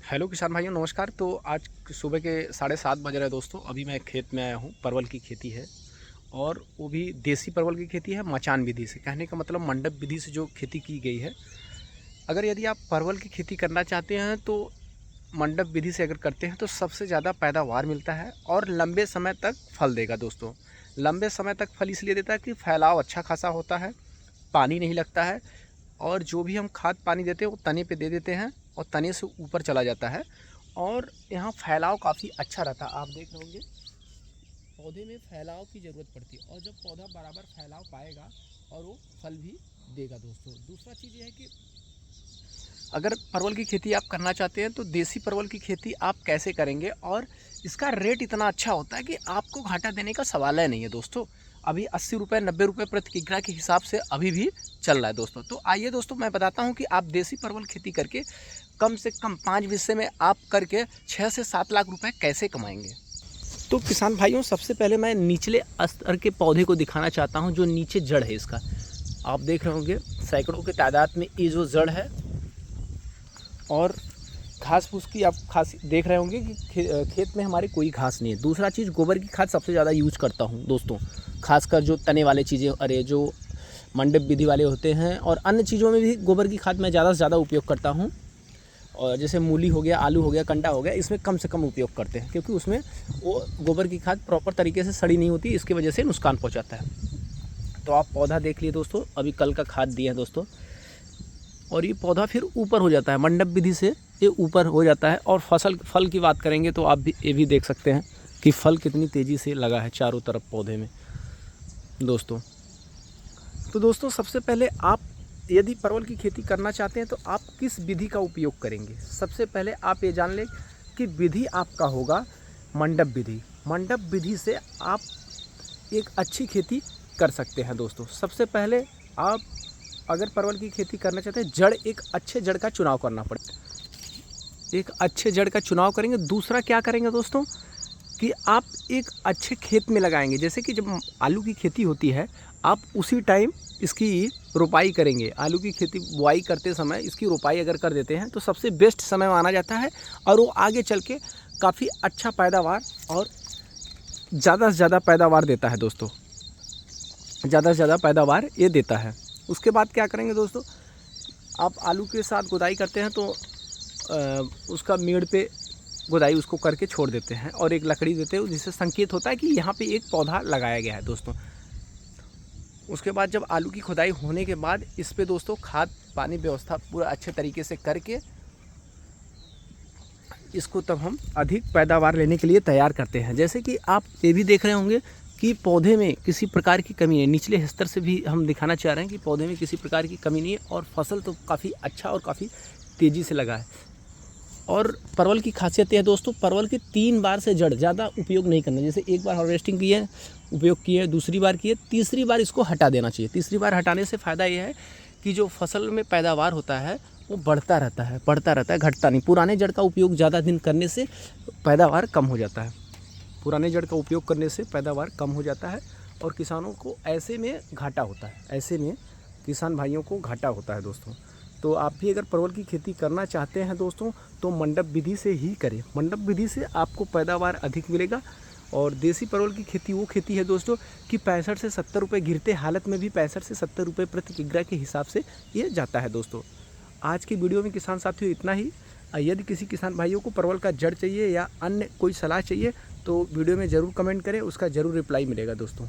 Hello किसान भाइयों, नमस्कार। तो आज सुबह के 7:30 बज रहे हैं दोस्तों। अभी मैं खेत में आया हूँ। परवल की खेती है और वो भी देसी परवल की खेती है, मचान विधि से। कहने का मतलब मंडप विधि से जो खेती की गई है। अगर यदि आप परवल की खेती करना चाहते हैं तो मंडप विधि से अगर करते हैं तो सबसे ज़्यादा पैदावार मिलता है और लंबे समय तक फल देगा दोस्तों। लंबे समय तक फल इसलिए देता है कि फैलाव अच्छा खासा होता है, पानी नहीं लगता है, और जो भी हम खाद पानी देते हैं वो तने पे दे देते हैं और तने से ऊपर चला जाता है। और यहाँ फैलाव काफ़ी अच्छा रहता है। आप देख रहे होंगे पौधे में फैलाव की ज़रूरत पड़ती है, और जब पौधा बराबर फैलाव पाएगा और वो फल भी देगा दोस्तों। दूसरा चीज़ ये है कि अगर परवल की खेती आप करना चाहते हैं तो देसी परवल की खेती आप कैसे करेंगे, और इसका रेट इतना अच्छा होता है कि आपको घाटा देने का सवाल ही नहीं है दोस्तों। अभी 80 रुपये 90 रुपये प्रति किग्रा के हिसाब से अभी भी चल रहा है दोस्तों। तो आइए दोस्तों, मैं बताता हूं कि आप देसी परवल खेती करके कम से कम 5 विषय में आप करके 6 से 7 लाख रुपए कैसे कमाएंगे। तो किसान भाइयों, सबसे पहले मैं निचले स्तर के पौधे को दिखाना चाहता हूँ। जो नीचे जड़ है इसका, आप देख रहे होंगे सैकड़ों के तादाद में ये जो जड़ है, और घास फूस की आप खास देख रहे होंगे कि खेत में हमारे कोई घास नहीं है। दूसरा चीज़, गोबर की खाद सबसे ज़्यादा यूज करता हूँ दोस्तों। खासकर जो तने वाले चीज़ें, अरे जो मंडप विधि वाले होते हैं, और अन्य चीज़ों में भी गोबर की खाद मैं ज़्यादा से ज़्यादा उपयोग करता हूँ। और जैसे मूली हो गया, आलू हो गया, कंडा हो गया, इसमें कम से कम उपयोग करते हैं, क्योंकि उसमें वो गोबर की खाद प्रॉपर तरीके से सड़ी नहीं होती, इसकी वजह से नुकसान पहुँचाता है। तो आप पौधा देख लिए दोस्तों, अभी कल का खाद दिया है दोस्तों, और ये पौधा फिर ऊपर हो जाता है। मंडप विधि से ये ऊपर हो जाता है। और फल की बात करेंगे तो आप भी ये भी देख सकते हैं कि फल कितनी तेज़ी से लगा है चारों तरफ पौधे में दोस्तों। तो दोस्तों, सबसे पहले आप यदि परवल की खेती करना चाहते हैं तो आप किस विधि का उपयोग करेंगे। सबसे पहले आप ये जान लें कि विधि आपका होगा मंडप विधि। मंडप विधि से आप एक अच्छी खेती कर सकते हैं दोस्तों। सबसे पहले आप अगर परवल की खेती करना चाहते हैं, एक अच्छे जड़ का चुनाव करना पड़ेगा। एक अच्छे जड़ का चुनाव करेंगे। दूसरा क्या करेंगे दोस्तों कि आप एक अच्छे खेत में लगाएंगे। जैसे कि जब आलू की खेती होती है, आप उसी टाइम इसकी रोपाई करेंगे। आलू की खेती बुआई करते समय इसकी रोपाई अगर कर देते हैं तो सबसे बेस्ट समय माना जाता है, और वो आगे चल के काफ़ी अच्छा पैदावार और ज़्यादा से ज़्यादा पैदावार देता है दोस्तों। ज़्यादा से ज़्यादा पैदावार ये देता है। उसके बाद क्या करेंगे दोस्तों, आप आलू के साथ गुदाई करते हैं तो उसका मेड़ पे गुदाई उसको करके छोड़ देते हैं, और एक लकड़ी देते हैं, जिससे संकेत होता है कि यहाँ पे एक पौधा लगाया गया है दोस्तों। उसके बाद जब आलू की खुदाई होने के बाद इस पे दोस्तों खाद पानी व्यवस्था पूरा अच्छे तरीके से करके इसको तब हम अधिक पैदावार लेने के लिए तैयार करते हैं। जैसे कि आप ये भी देख रहे होंगे कि पौधे में किसी प्रकार की कमी है। निचले स्तर से भी हम दिखाना चाह रहे हैं कि पौधे में किसी प्रकार की कमी नहीं है, और फसल तो काफ़ी अच्छा और काफ़ी तेज़ी से लगा है। और परवल की खासियत यह है दोस्तों, परवल के 3 बार से जड़ ज़्यादा उपयोग नहीं करना। जैसे एक बार हार्वेस्टिंग की है, उपयोग किए, दूसरी बार किए, तीसरी बार इसको हटा देना चाहिए। तीसरी बार हटाने से फ़ायदा ये है कि जो फसल में पैदावार होता है वो बढ़ता रहता है, घटता नहीं। पुराने जड़ का उपयोग ज़्यादा दिन करने से पैदावार कम हो जाता है। पुराने जड़ का उपयोग करने से पैदावार कम हो जाता है, और किसानों को ऐसे में घाटा होता है। ऐसे में किसान भाइयों को घाटा होता है दोस्तों। तो आप भी अगर परवल की खेती करना चाहते हैं दोस्तों तो मंडप विधि से ही करें। मंडप विधि से आपको पैदावार अधिक मिलेगा। और देसी परवल की खेती वो खेती है दोस्तों कि 65 से 70 रुपये गिरते हालत में भी 65 से 70 रुपये प्रति किग्रा के हिसाब से ये जाता है दोस्तों। आज की वीडियो में किसान साथियों इतना ही। यदि किसी किसान भाइयों को परवल का जड़ चाहिए या अन्य कोई सलाह चाहिए तो वीडियो में ज़रूर कमेंट करें, उसका ज़रूर रिप्लाई मिलेगा दोस्तों।